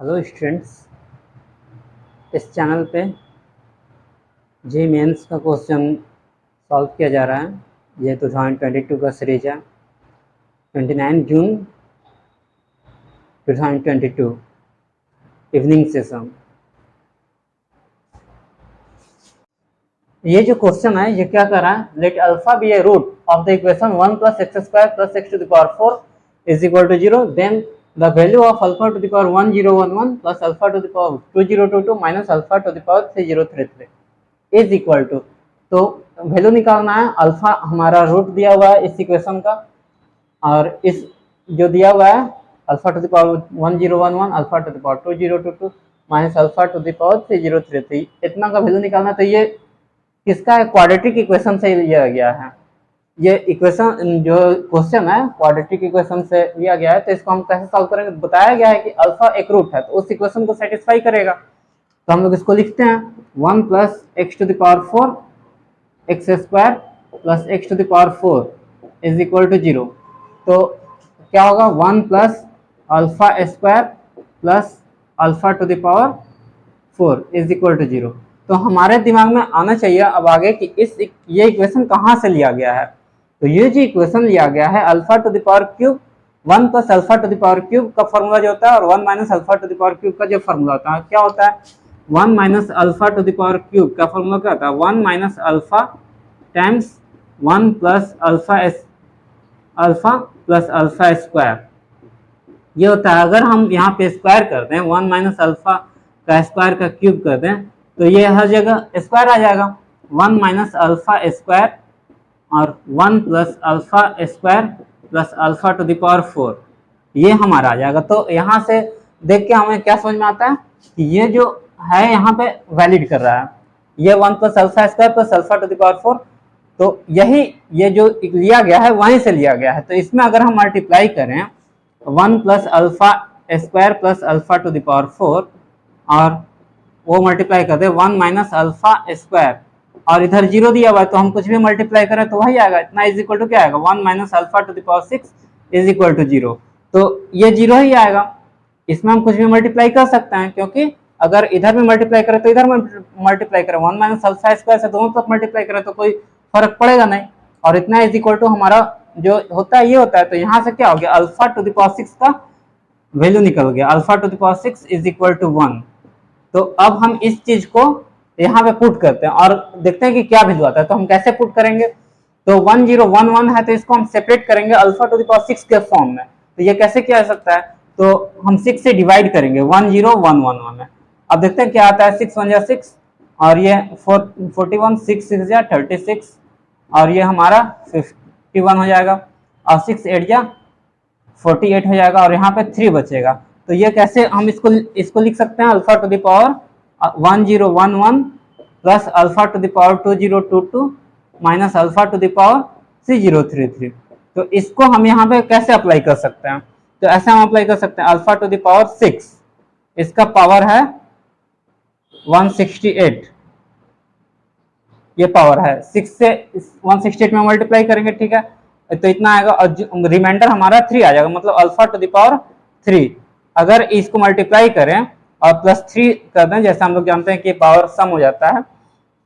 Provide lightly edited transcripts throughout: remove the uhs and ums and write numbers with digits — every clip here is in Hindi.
हेलो स्टूडेंट्स, इस चैनल पे जी मेंस का क्वेश्चन सॉल्व किया जा रहा है। ये 2022 का सीरीज है। 29 जून 2022 इवनिंग सेशन। ये जो क्वेश्चन है ये क्या कर रहा है, let alpha be a root of the equation 1 plus x square plus x to the power 4 is equal to 0, then the value of alpha to the power 1011 plus alpha to the power 2022 minus alpha to the power 3033 is equal to. तो वैल्यू निकालना है। अल्फा हमारा रूट दिया हुआ है इस इक्वेशन का, और इस जो दिया हुआ है alpha to the power 1011 alpha to the power 2022 minus alpha to the power 3033, इतना का वैल्यू निकालना। तो ये किसका है, क्वाड्रेटिक इक्वेशन से लिया गया है। ये इक्वेशन जो क्वेश्चन है क्वाड्रेटिक इक्वेशन से लिया गया है। तो इसको हम कैसे सॉल्व करेंगे, बताया गया है कि अल्फा एक रूट है तो उस इक्वेशन को सेटिस्फाई करेगा। तो हम लोग इसको लिखते हैं 1 plus x to the power 4 x square plus x to the power 4 is equal to 0। तो क्या होगा, 1 plus alpha square plus alpha to the power 4 is equal to 0। तो हमारे दिमाग में आना चाहिए अब आगे कि ये इक्वेशन कहाँ से लिया गया है। तो ये जो इक्वेशन लिया गया है alpha to the power cube 1 plus alpha to the power cube का फॉर्मूला जो होता है और 1 minus alpha to the power cube का जो फॉर्मूला होता है क्या होता है, 1 minus alpha to the power cube का फॉर्मूला क्या होता है, 1 minus alpha times 1 plus alpha plus alpha square, ये होता है। अगर हम यहाँ पे स्क्वायर कर दें 1 माइनस अल्फा का स्क्वायर का क्यूब कर दें तो ये हर जगह स्क्वायर आ जाएगा। 1 माइनस अल्फा स्क्वायर और 1 plus alpha square plus alpha to the power 4, ये हमारा आ जाएगा। तो यहाँ से देख के हमें क्या समझ में आता है कि ये जो है यहाँ पे वैलिड कर रहा है, ये 1 plus alpha square plus alpha to the power 4, तो यही ये जो लिया गया है वहीं से लिया गया है। तो इसमें अगर हम मल्टीप्लाई करें 1 plus alpha square plus alpha to the power 4 और वो मल्टीप्लाई कर दे 1 माइनस अल्फा स्क्वायर और इधर 0 दिया हुआ है तो हम कुछ भी मल्टीप्लाई करें तो वही आएगा, इतना इज इक्वल टू क्या आएगा, 1 minus alpha to the power 6 is equal to 0। तो ये 0 ही आएगा। इसमें हम कुछ भी मल्टीप्लाई कर सकते हैं क्योंकि अगर इधर भी मल्टीप्लाई करें तो इधर मल्टीप्लाई करें, 1 माइनस अल्फा स्क्वायर से दोनों तरफ मल्टीप्लाई करें तो कोई फर्क पड़ेगा नहीं, और इतना इज इक्वल टू हमारा जो होता है ये होता है। तो यहाँ से क्या हो गया, अल्फा टू द पावर 6 का वैल्यू निकल गया, alpha to the power 6 is equal to 1। तो अब हम इस चीज को यहाँ पे पुट करते हैं और देखते हैं कि क्या वैल्यू आता है। तो हम कैसे पुट करेंगे, तो 1011 है तो इसको हम सेपरेट करेंगे अल्फा टू द पावर 6 के फॉर्म में। तो ये कैसे किया जा सकता है, तो हम 6 से डिवाइड करेंगे 10111 में। अब देखते हैं क्या आता है, 6 1 जा 6 और ये 41, 6 6 जा 36 और ये हमारा 51 हो जाएगा और 6 8 जा 48 हो जाएगा और यहाँ पे 3 बचेगा। तो ये कैसे हम इसको लिख सकते हैं, alpha to the power 1011 plus alpha to the power 2022 minus alpha to the power 3033। तो इसको हम यहाँ पे कैसे अप्लाई कर सकते हैं, तो ऐसे हम अप्लाई कर सकते हैं अल्फा टू द पावर 6, इसका पावर है 168, ये पावर है 6 से 168 में मल्टीप्लाई करेंगे, ठीक है, तो इतना आएगा और रिमाइंडर हमारा 3 आ जाएगा, मतलब अल्फा टू द पावर 3। अगर इसको मल्टीप्लाई करें और प्लस 3 कर दें, जैसे हम लोग जानते हैं कि पावर सम हो जाता है,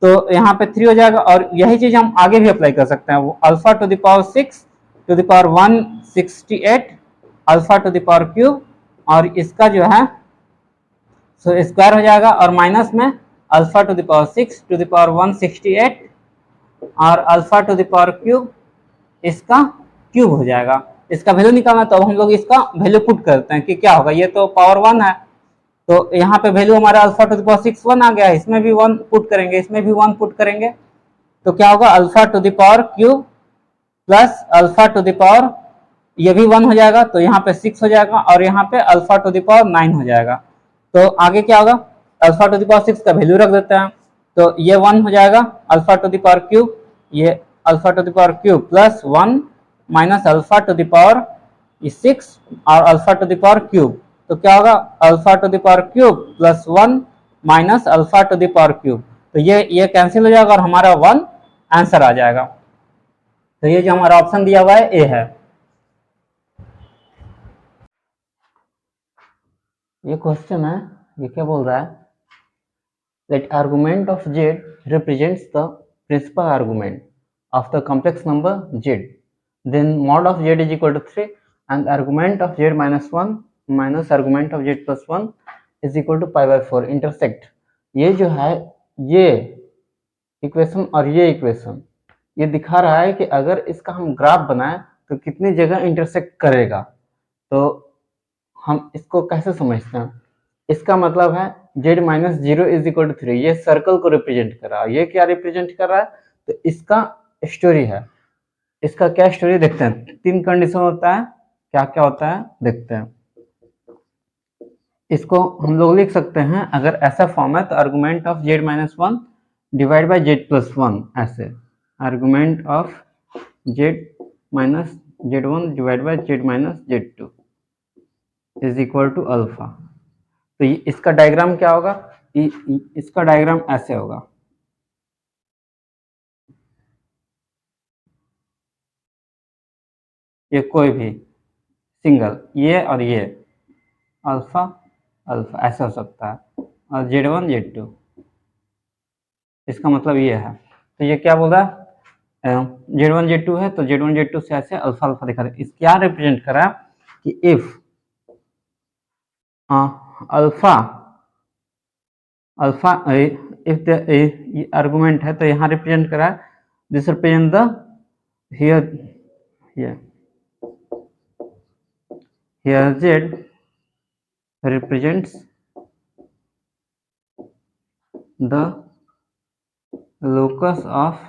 तो यहाँ पे 3 हो जाएगा। और यही चीज हम आगे भी अप्लाई कर सकते हैं, वो alpha to the power 6 to the power 168 alpha to the power cube और इसका जो है सो स्क्वायर हो जाएगा और माइनस में alpha to the power 6 to the power 168 और alpha to the power cube, इसका क्यूब हो जाएगा। इसका वैल्यू निकालना, तो अब हम लोग इसका वैल्यू पुट करते हैं कि क्या होगा, ये तो पावर 1 है तो यहाँ पे वैल्यू हमारा अल्फा टू द पावर 6 1 आ गया है, इसमें भी 1 पुट करेंगे, इसमें भी 1 पुट करेंगे, तो क्या होगा alpha to the power cube plus alpha to the power, ये भी 1 हो जाएगा तो यहाँ पे 6 हो जाएगा और यहाँ पे अल्फा टू द पावर 9 हो जाएगा। तो आगे क्या होगा, अल्फा टू द पावर 6 का वैल्यू रख देते हैं, तो ये 1 हो जाएगा alpha to the power cube, ये alpha to the power cube plus 1 minus alpha to the power 6 और alpha to the power cube, तो क्या होगा alpha to the power cube plus 1 minus alpha to the power cube, तो ये कैंसिल हो जाएगा और हमारा 1 आंसर आ जाएगा। तो ये जो हमारा ऑप्शन दिया हुआ है ए है। ये क्वेश्चन है, ये क्या बोल रहा है, that argument of z represents the principal argument of the complex number z, then mod of z is equal to 3 and argument of z minus 1 minus argument of z plus 1 is equal to pi by 4 intersect। ये जो है, ये इक्वेशन और ये इक्वेशन ये दिखा रहा है कि अगर इसका हम ग्राफ बनाएं तो कितनी जगह इंटरसेक्ट करेगा। तो हम इसको कैसे समझते हैं, इसका मतलब है z minus zero is equal to 3, ये सर्कल को रिप्रेजेंट कर रहा है। ये क्या रिप्रेजेंट कर रहा है, तो इसका स्टोरी है, इसका क्या स्टोरी देखते हैं। 3 कंडीशन होता है, क्या क्या होता है देखते हैं। इसको हम लोग लिख सकते हैं, अगर ऐसा फॉर्म है तो argument of z minus 1 divide by z plus 1, ऐसे argument of z minus z1 divide by z minus z2 is equal to alpha. तो इसका डायग्राम क्या होगा, इसका डायग्राम ऐसे होगा, ये कोई भी सिंगल, ये और ये अल्फा अल्फा ऐसा हो सकता है, और z1 z2, इसका मतलब ये है। तो ये क्या बोल रहा है, z1 z2 है तो z1 z2 से ऐसे अल्फा अल्फा दिखा रहा है। इस क्या रिप्रेजेंट कर रहा है कि if alpha alpha if argument है तो यहाँ रिप्रेजेंट कर रहा है, this represent the here z represents the locus of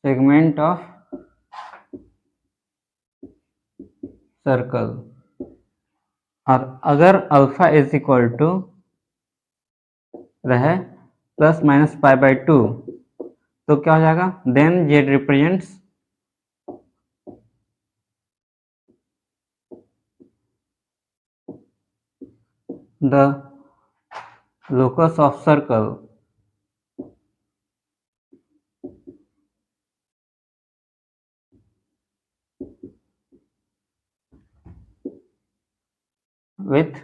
segment of circle। और अगर अल्फा इज इक्वल टू रहे प्लस माइनस पाई बाई 2 तो क्या हो जाएगा, then z represents the locus of circle with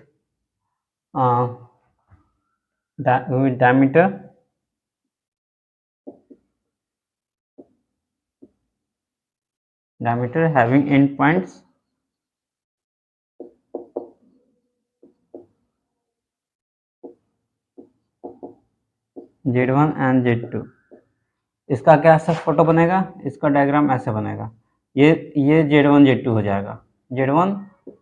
diameter having endpoints z1 and z2। इसका क्या ऐसा फोटो बनेगा, इसका डायग्राम ऐसे बनेगा, ये z1 z2 हो जाएगा, z1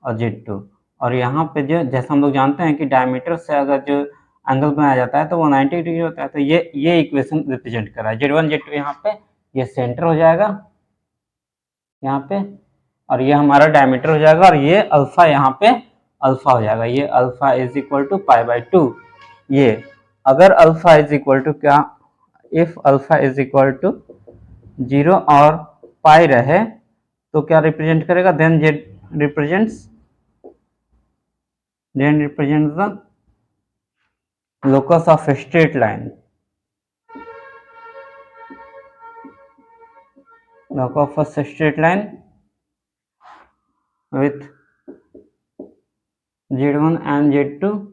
और z2। और यहाँ पे जो जैसा हम लोग जानते हैं कि डायमीटर से अगर जो एंगल बनाया जाता है तो वो 90 डिग्री होता है। तो ये इक्वेशन रिप्रेजेंट कर रहा है z1 z2, यहाँ पे ये सेंटर हो जाएगा यहाँ पे, और ये हमारा डायमीटर हो जाएगा, और ये अल्फा यहाँ पे अल्फा हो जाएगा, ये alpha is equal to pi by 2। ये अगर अल्फा इज इक्वल टू क्या, if alpha is equal to 0 और पाई रहे तो क्या रिप्रेजेंट करेगा, then z represents the locus of a straight line, locus of a straight line with z1 and z2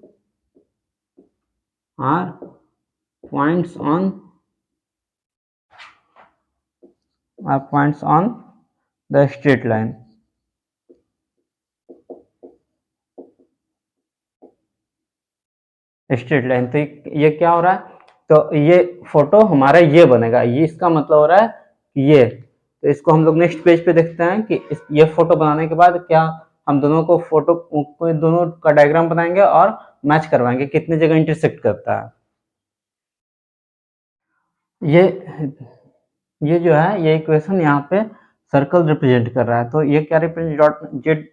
are points on the straight line। Straight line, तो ये क्या हो रहा है, तो ये फोटो हमारा ये बनेगा, ये इसका मतलब हो रहा है कि ये, तो इसको हम लोग नेक्स्ट पेज पे देखते हैं कि ये फोटो बनाने के बाद क्या हम दोनों को दोनों का डायग्राम बनाएंगे और मैच करवाएंगे कितने जगह इंटरसेक्ट करता है। ये जो है, ये इक्वेशन यहाँ पे सर्कल रिप्रेजेंट कर रहा है, तो ये क्या represent, dot z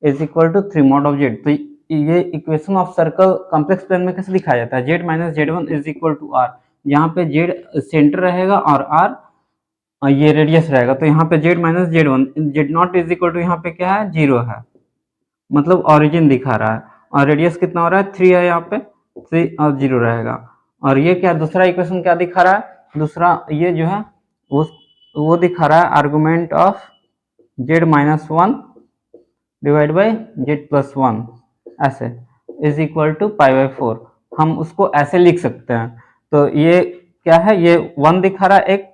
is equal to 3 mod of z. तो ये equation of circle complex plane में कैसे लिखा जाता है, z minus z one is equal to r, यहाँ पे जेड सेंटर रहेगा और आर ये रेडियस रहेगा। तो यहाँ पे z minus z one, z nought is equal to यहाँ पे क्या है, 0 है, मतलब ऑरिजिन दिखा रहा है, और रेडियस कितना हो रहा है, 3 है, यहाँ पे 3 और 0 रहेगा। और ये क्या, दूसरा इक्वेशन क्या दिखा रहा है, दूसरा ये जो है वो दिखा रहा है argument of Z minus one divide by Z plus one ऐसे is equal to pi by four. हम उसको ऐसे लिख सकते हैं। तो ये क्या है, ये वन दिखा रहा है एक,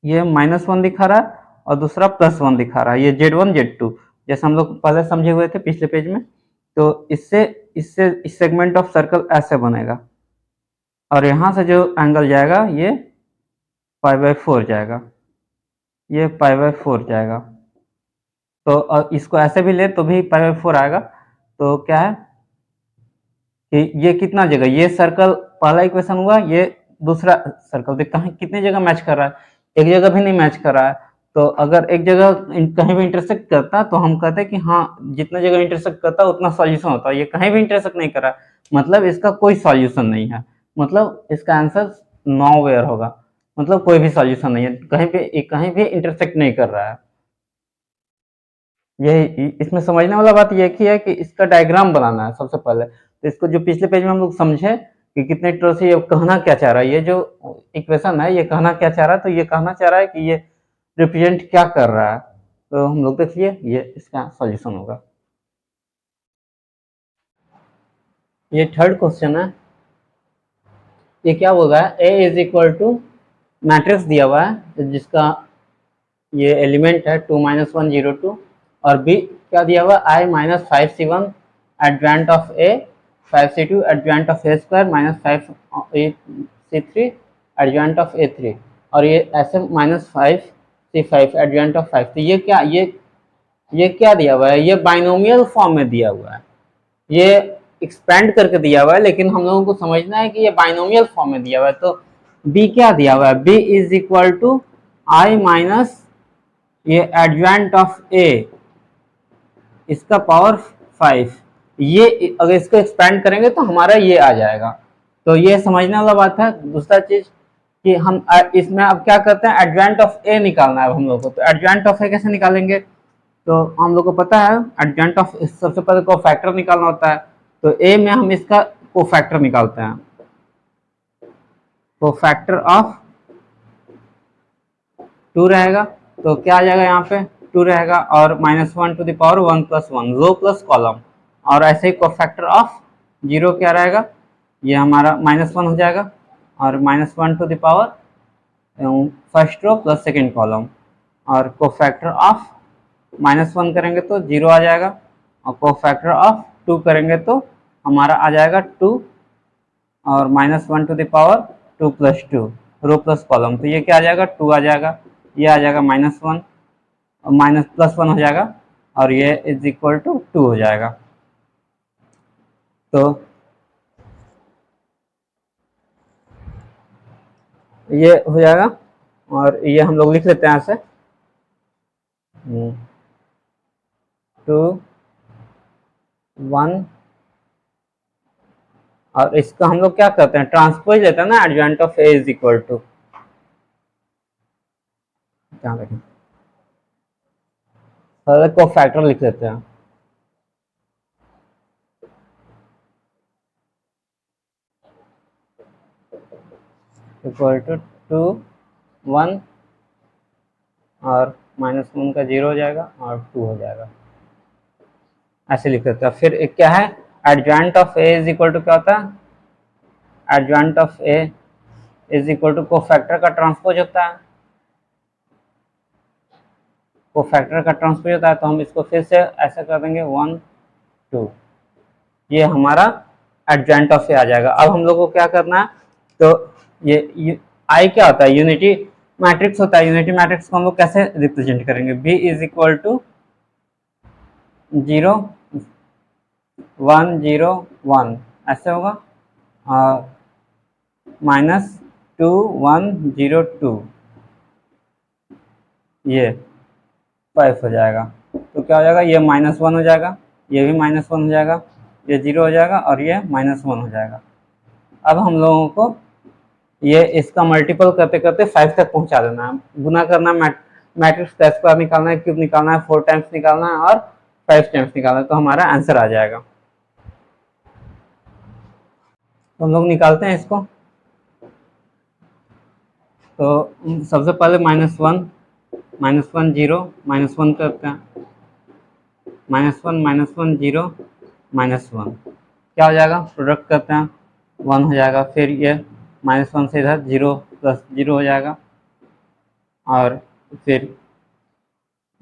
ये माइनस वन दिखा रहा है और दूसरा प्लस वन दिखा रहा है, ये जेड वन जेड टू, जैसे हम लोग पहले समझे हुए थे पिछले पेज में। तो इससे इससे इस सेगमेंट ऑफ सर्कल ऐसे बनेगा और यहाँ से जो एंगल जाएगा ये पाई बाई फोर जाएगा, ये पाई बाई फोर जाएगा। तो इसको ऐसे भी ले तो भी पाई बाई फोर आएगा। तो क्या है कि ये कितना जगह, ये सर्कल पहला इक्वेशन हुआ, ये दूसरा सर्कल देखता है कितनी जगह मैच कर रहा है, एक जगह भी नहीं मैच कर रहा है। तो अगर एक जगह कहीं भी इंटरसेक्ट करता तो हम कहते हैं कि हाँ जितना जगह इंटरसेक्ट करता उतना सॉल्यूशन होता है। ये कहीं भी इंटरसेक्ट नहीं कर रहा मतलब इसका कोई सॉल्यूशन नहीं है, मतलब इसका आंसर नो वेयर होगा, मतलब कोई भी सॉल्यूशन नहीं है, कहीं भी इंटरसेक्ट नहीं कर रहा है। ये इसमें समझने वाला बात यह की है कि इसका डायग्राम बनाना है सबसे पहले। तो इसको जो पिछले पेज में हम लोग समझे कि कितने तरह से ये कहना क्या चाह रहा है, ये जो इक्वेशन है ये कहना क्या चाह रहा है, तो ये कहना चाह रहा है कि ये रिप्रेजेंट क्या कर रहा है। तो हम लोग देखिए ये इसका सॉल्यूशन होगा। ये थर्ड क्वेश्चन है, ये क्या बोल रहा है, ए इज इक्वल टू मैट्रिक्स दिया हुआ है जिसका ये एलिमेंट है 2 माइनस 1 0 2 और बी क्या दिया हुआ I minus 5c1 adjoint of A 5c2 adjoint of A square minus 5c3 adjoint of A three और ये ऐसे माइनस 5c5 एडजॉइंट ऑफ 5। तो ये क्या, ये क्या दिया हुआ है, ये बाइनोमियल फॉर्म में दिया हुआ है, ये एक्सपेंड करके दिया हुआ है, लेकिन हम लोगों को समझना है कि ये बाइनोमियल फॉर्म में दिया हुआ है। तो बी क्या दिया हुआ है, B is equal to I minus ये एडजॉइंट ऑफ ए इसका पावर 5, ये अगर इसको एक्सपेंड करेंगे तो हमारा ये आ जाएगा। तो ये समझने वाला बात है। दूसरा चीज कि हम इसमें अब क्या करते हैं, एडजॉइंट ऑफ ए निकालना है हम लोग को। तो एडजॉइंट ऑफ ए कैसे निकालेंगे, तो हम लोग को पता है एडजॉइंट ऑफ सबसे पहले कोफैक्टर निकालना होता है। तो ए में हम इसका कोफैक्टर निकालते हैं, कोफैक्टर ऑफ 2 रहेगा। तो क्या आ जाएगा यहाँ पे 2 रहेगा और minus 1 to the power 1 plus 1 row plus column, और ऐसे ही कोफैक्टर ऑफ 0 क्या रहेगा, ये हमारा माइनस 1 हो जाएगा और minus 1 to the power first row plus second column, और कोफैक्टर ऑफ माइनस 1 करेंगे तो 0 आ जाएगा और कोफैक्टर ऑफ 2 करेंगे तो हमारा आ जाएगा 2 और minus 1 to the power 2 plus 2 row plus column. तो ये क्या आ जाएगा 2 आ जाएगा, ये आ जाएगा माइनस 1 और माइनस प्लस 1 हो जाएगा और ये इज इक्वल टू 2 हो जाएगा। तो ये हो जाएगा और ये हम लोग लिख लेते हैं ऐसे 2 1 और इसका हम लोग क्या करते हैं ट्रांसपोज लेते हैं ना, adjoint of A is equal to, क्या देखें कोफैक्टर लिख लेते हैं, इक्वल टू 2 1 और माइनस 1 का 0 हो जाएगा और 2 हो जाएगा, ऐसे लिख लेते हैं। फिर एक क्या है adjoint of A is equal to क्या होता है, adjoint of A is equal to cofactor का ट्रांसपोज होता है, कोफैक्टर का ट्रांसपोज होता है। तो हम इसको फिर से ऐसा कर देंगे 1 2, ये हमारा एडजॉइंट ऑफ ए आ जाएगा। अब हम लोग को क्या करना है, तो ये आई क्या होता है, यूनिटी मैट्रिक्स होता है। यूनिटी मैट्रिक्स को हम लोग कैसे रिप्रेजेंट करेंगे, बी इज इक्वल टू 0 1 0 1 ऐसे होगा और माइनस 2 1 0 2 ये 5 हो जाएगा। तो क्या हो जाएगा, ये माइनस 1 हो जाएगा, ये भी माइनस 1 हो जाएगा, ये 0 हो जाएगा और ये माइनस 1 हो जाएगा। अब हम लोगों को ये इसका मल्टीपल करते करते 5 तक पहुंचा देना है, गुना करना, मैट्रिक्स का स्क्वायर निकालना है, क्यूब निकालना है, 4 टाइम्स निकालना है और 5 टाइम्स निकालना है, तो हमारा आंसर आ जाएगा। तो हम लोग निकालते हैं इसको। तो सबसे पहले माइनस 1 -1 0 -1 करते हैं, -1 0 -1 क्या हो जाएगा, प्रोडक्ट करते हैं 1 हो जाएगा। फिर ये -1 से इधर 0 प्लस 0 हो जाएगा, और फिर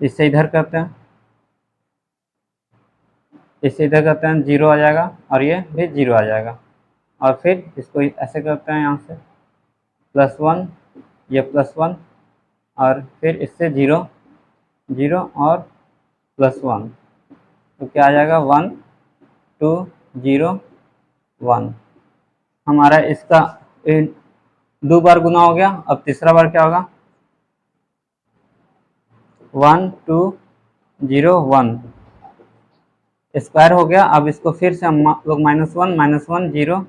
इससे इधर करते हैं, इससे इधर करते हैं 0 आ जाएगा, और ये भी 0 आ जाएगा। और फिर इसको ऐसे करते हैं, यहाँ से +1, ये +1, और फिर इससे 0 0 और +1, तो क्या आ जाएगा 1 2 0 1। हमारा इसका 2 बार गुना हो गया। अब तीसरा बार क्या होगा, 1 2 0 1 स्क्वायर हो गया। अब इसको फिर से हम लोग -1 0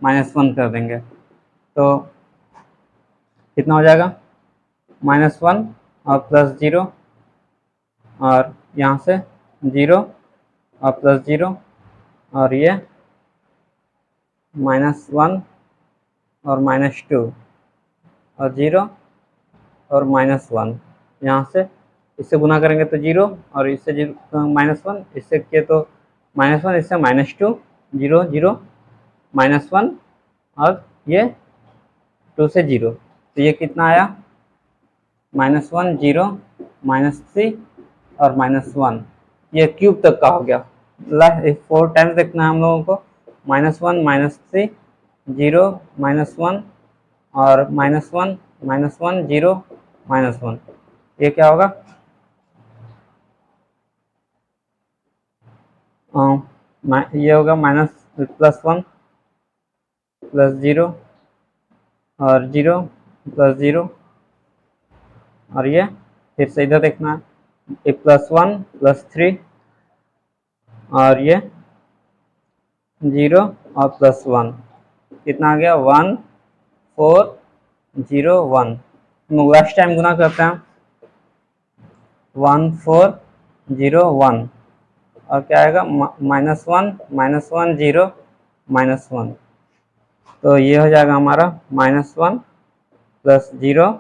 -1 कर देंगे, तो कितना हो जाएगा, -1 और +0, और यहाँ से 0 और +0, और ये -1 और -2 और 0 और -1, यहाँ से इससे गुना करेंगे तो 0, और इससे -1, इससे किए तो -1, इससे -2 0 0 -1, और ये 2 से 0, तो ये कितना आया, -1 0 -3 और -1, ये क्यूब तक का हो गया। 4 टाइम्स देखना है हम लोगों को, -1 -3 0 -1 और -1 0 -1, ये क्या होगा, ये होगा +1 +0 और 0 +0, और ये फिर से इधर देखना है, ये +1 +3 और ये 0 और +1, कितना आ गया, 1 4 0 1। हम लोग लास्ट टाइम गुना करते हैं, 1 4 0 1, और क्या आएगा, -1 0 -1, तो ये हो जाएगा हमारा -1 +0,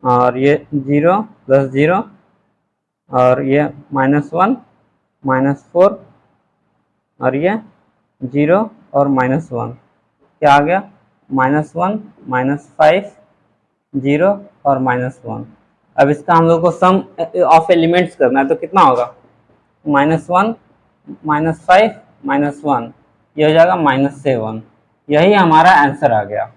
और ये 0 +0, और ये -1 -4, और ये 0 और -1, क्या आ गया, -1 -5 0 और -1। अब इसका हम लोग को सम ऑफ एलिमेंट्स करना है, तो कितना होगा, -1 -5 -1, ये हो जाएगा -7। यही हमारा आंसर आ गया।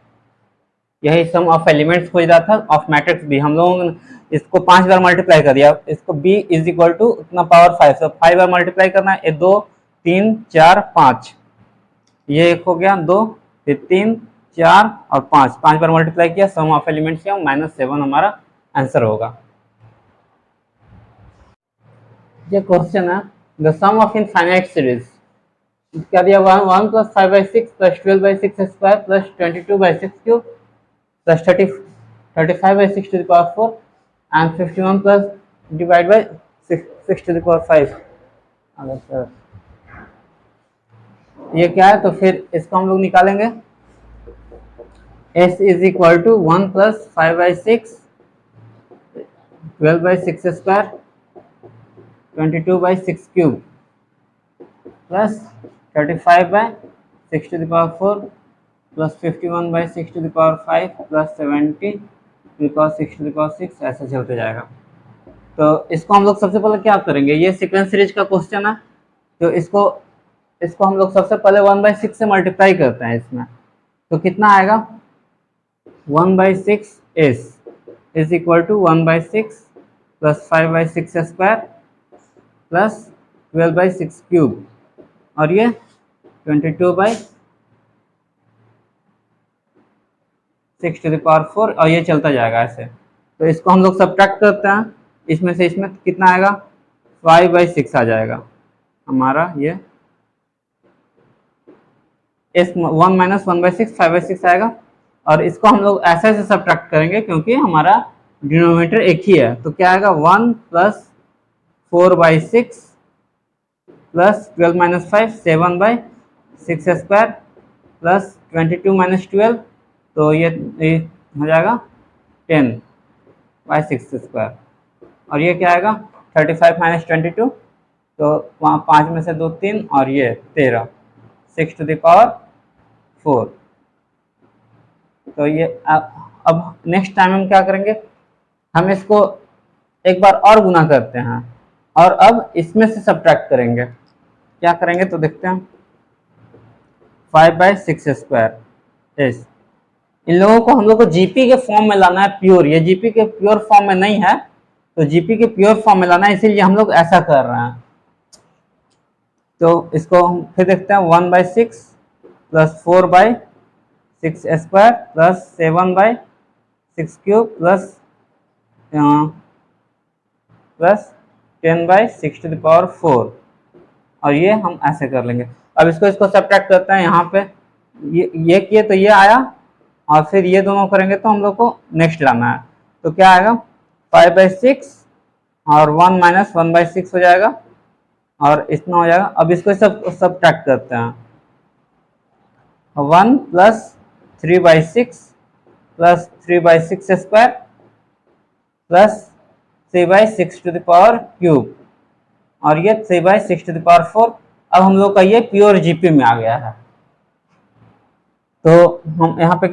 यही सम ऑफ एलिमेंट्स खोज रहा था ऑफ मैट्रिक्स बी। हम लोगों ने इसको 5 बार मल्टीप्लाई कर दिया, इसको b इज इक्वल टू उतना पावर 5, तो 5 बार मल्टीप्लाई करना है, 2 3 4 5, ये एक हो गया 2, फिर 3 4 और 5, 5 बार मल्टीप्लाई किया, सम ऑफ एलिमेंट्स किया, -7 हमारा आंसर होगा। ये क्वेश्चन है, the sum of infinite series क्या दिया, 1 + 5/6 + 12/6² + 22/6³ plus 35/6 to the power 4 and 51 plus divide by 6 to the power 5। अगर सर ये क्या है, तो फिर इसको हम लोग निकालेंगे, s is equal to 1 + 5/6 12/6² 22/6³ plus 35/6 to the power 4 plus 51/6 to the power 5 plus 70 to the power 6 to the power 6, ऐसे चलते जाएगा। तो इसको हम लोग सबसे पहले क्या करेंगे, ये सीक्वेंस सीरीज का क्वेश्चन है, तो इसको हम लोग सबसे पहले 1/6 से मल्टीप्लाई करते हैं इसमें, तो कितना आएगा, 1/6 is equal to 1/6 plus 5/6² plus 12/6³ और ये 22/6 to the power 4, और ये चलता जाएगा ऐसे। तो इसको हम लोग सब्ट्रैक्ट करते हैं, इसमें से इसमें कितना आएगा, 5/6 आ जाएगा हमारा, ये 1 - 1/6 5/6 आएगा, और इसको हम लोग ऐसे ऐसे सब्ट्रैक्ट करेंगे क्योंकि हमारा डिनोमिनेटर एक ही है, तो क्या आएगा, 1 + 4/6 प्लस 12 - 5 7/6² प्लस 22 - 12, तो ये हो जाएगा 10 बाई 6² और ये क्या आएगा 35 माइनस 22, तो वहाँ 5 में से 2 3 और ये 13, 6⁴। तो ये अब नेक्स्ट टाइम हम क्या करेंगे, हम इसको एक बार और गुना करते हैं और अब इसमें से सब्ट्रैक्ट करेंगे। क्या करेंगे तो देखते हैं, 5/6² इस इन लोगों को हम लोग को जीपी के फॉर्म में लाना है प्योर, ये जीपी के प्योर फॉर्म में नहीं है, तो जीपी के प्योर फॉर्म में लाना है, इसीलिए हम लोग ऐसा कर रहे हैं। तो इसको हम फिर देखते हैं, 1/6 प्लस 4/6² प्लस 7/6³ प्लस 10/6⁴, और ये हम ऐसे कर लेंगे। अब इसको सब्ट्रैक्ट करते हैं, यहाँ पे ये किए तो ये आया, और फिर ये दोनों करेंगे तो हम लोग को नेक्स्ट लाना है। तो क्या आएगा 5/6 और 1 माइनस 1/6 हो जाएगा और इतना हो जाएगा। अब इसको सब्ट्रैक्ट करते हैं, 1 प्लस 3/6 प्लस 3/6² प्लस 3/6⁴ और ये 3/6⁴। अब हम लोग का ये प्योर जीपी में आ गया है। तो हम यहाँ पे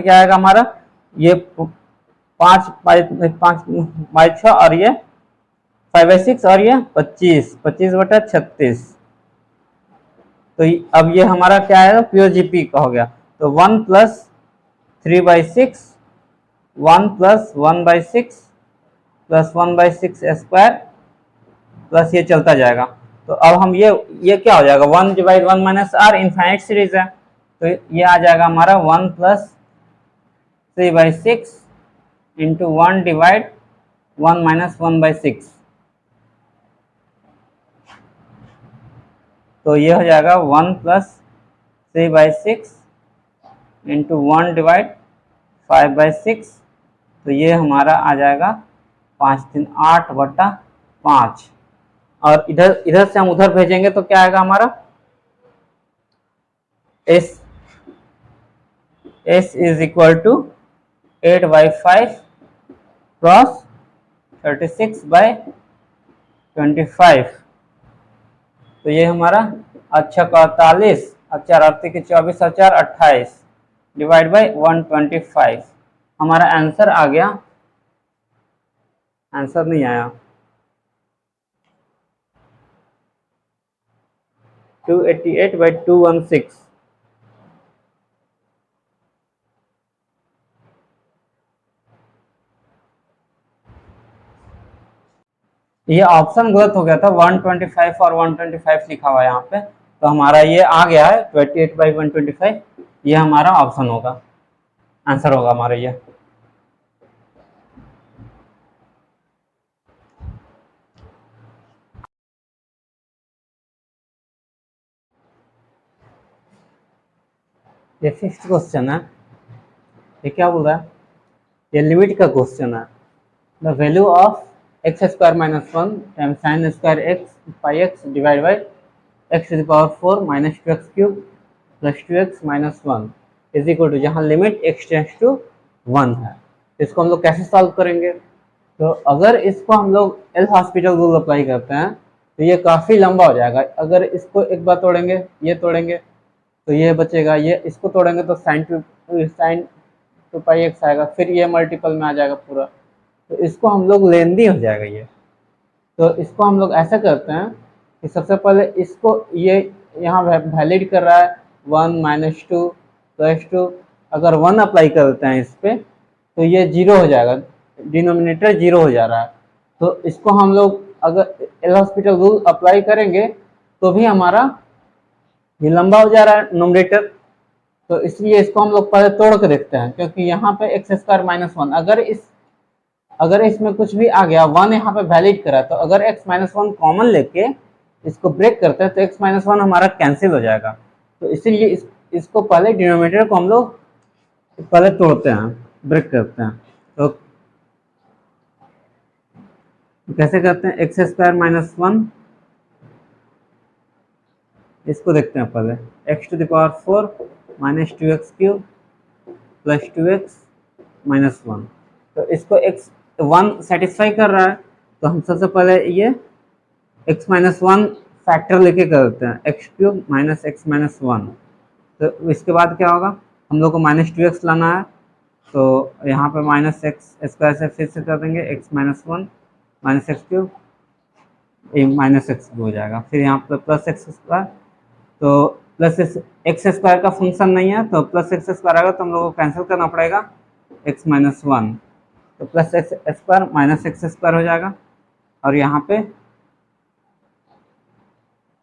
क्या आएगा हमारा, ये 5/6 और ये 5/6 और ये 25/36। तो अब ये हमारा क्या आएगा, प्योर जीपी का हो गया। तो 1 प्लस 3/6, 1 प्लस 1/6 प्लस 1/6² प्लस ये चलता जाएगा। तो अब हम ये क्या हो जाएगा, 1/1 माइनस r, इनफाइनाइट सीरीज है, तो ये आ जाएगा हमारा 1 प्लस 3/6 इंटू 1/1 माइनस 1/6। तो ये हो जाएगा 1 प्लस 3/6 इंटू 1/5/6। तो ये हमारा आ जाएगा 5×3=8/5। और इधर से हम उधर भेजेंगे तो क्या आएगा हमारा, s is equal to 8/5 cross 36/25। तो ये हमारा 48, 24, 28 डिवाइड बाई 125। हमारा आंसर आ गया, आंसर नहीं आया, 288/216। ये ऑप्शन गलत हो गया था, 125 और 125 लिखा हुआ है यहाँ पे, तो हमारा ये आ गया है 28/125। ये हमारा ऑप्शन होगा, आंसर होगा हमारा ये। ये फिफ्थ क्वेश्चन है, ये क्या बोल रहा है, ये लिमिट का क्वेश्चन है। The value of x² minus 1 times sin square x pi x divide by x⁴ minus 2x³ plus 2x minus 1 is equal to, जहाँ लिमिट x टेंड्स टू 1 है। इसको हम लोग कैसे सॉल्व करेंगे, तो अगर इसको हम लोग एल हॉस्पिटल रूल अप्लाई करते हैं तो ये काफ़ी लंबा हो जाएगा। अगर इसको एक बार तोड़ेंगे, ये तोड़ेंगे तो ये बचेगा, ये इसको तोड़ेंगे तो sin 2πx आएगा, फिर ये मल्टीपल में आ जाएगा पूरा, तो इसको हम लोग लेंदी हो जाएगा ये। तो इसको हम लोग ऐसा करते हैं कि सबसे पहले इसको ये यहाँ वैलिड कर रहा है 1 माइनस 2 प्लस 2, अगर 1 अप्लाई करते हैं इस पर तो ये 0 हो जाएगा, डिनोमिनेटर 0 हो जा रहा है। तो इसको हम लोग अगर एल हॉस्पिटल रूल अप्लाई करेंगे तो भी हमारा ये लंबा हो जा रहा है नोमिनेटर, तो इसलिए इसको हम लोग पहले तोड़ के देखते हैं, क्योंकि यहाँ पे x² माइनस 1, अगर इसमें कुछ भी आ गया, 1 यहाँ पे वैलिड करा, तो अगर x माइनस 1 कॉमन लेके इसको ब्रेक करते हैं तो x माइनस 1 हमारा कैंसिल हो जाएगा। तो इसीलिए इसको पहले डिनोमिनेटर को हम लोग पहले तोड़ते हैं, ब्रेक करते हैं। तो कैसे करते हैं, x² माइनस 1, इसको देखते हैं पहले, x⁴ minus 2x³ plus 2x minus 1। तो इसको x वन सेटिस्फाई कर रहा है, तो हम सबसे पहले ये x माइनस वन फैक्टर लेके करते हैं, x cube minus x minus one. तो इसके बाद क्या होगा, हम लोग को माइनस टू एक्स लाना है, तो यहाँ पे माइनस एक्स स्क्वायर से फिर से कर देंगे x minus one minus x cube, ये माइनस एक्स हो जाएगा, फिर यहाँ पर प्लस एक्स स्क्वायर, तो प्लस एक्स स्क्वायर का फंक्शन नहीं है तो प्लस एक्स स्क्वायर आएगा तो हम लोग को कैंसिल करना पड़ेगा एक्स माइनस वन, तो plus x square minus x square हो जाएगा, और यहाँ पे